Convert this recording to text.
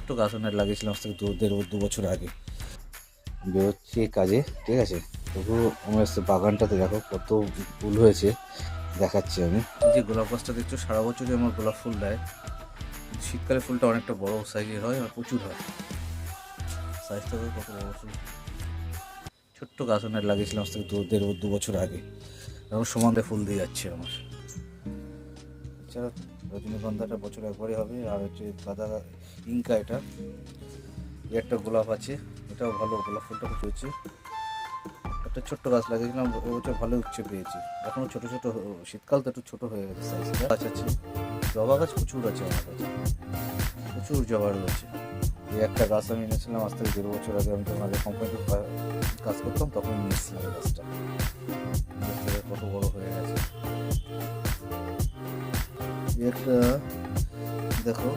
ছোট্ট গাছ আমি লাগিয়েছিলাম আজ থেকে দু বছর আগে। বেরোচ্ছি কাজে, ঠিক আছে। তবু আমার বাগানটাতে দেখো কত ফুল হয়েছে, দেখাচ্ছি আমি। যে গোলাপ গাছটা দেখছো সারা বছরই আমার গোলাপ ফুল দেয়, কিন্তু শীতকালে ফুলটা অনেকটা বড় সাইজের হয় আর প্রচুর হয়। সাইজটা কত বড় ফুল। ছোট্ট গাছ আমি লাগিয়েছিলাম আজ থেকে দু বছর আগে। এখন সমানে ফুল দিয়ে যাচ্ছে আমার। এছাড়া রজনীগন্ধাটা বছর একবারই হবে, আর হচ্ছে গাঁদা ইনকা, এটা একটা গোলাপ আছে, এটাও ভালো, গোলাপ ফুলটা খুব হয়েছে। একটা ছোট্ট গাছ লাগিয়েছিলাম, এবছর ভালো উচ্ছে পেয়েছি। এখনো ছোট ছোট, শীতকাল তো একটু ছোট হয়ে গেছে সাইজটা। গাছ আছে, জবা গাছ প্রচুর আছে আমার কাছে, প্রচুর জবা রয়েছে। এই একটা গাছ আমি এনেছিলাম আজ থেকে 1.5 বছর আগে। আমি যখন আগে কোম্পানিতে কাজ করতাম তখন নিয়ে এসেছিলাম এই গাছটা। কত বড় হয়ে গেছে। একটা দেখো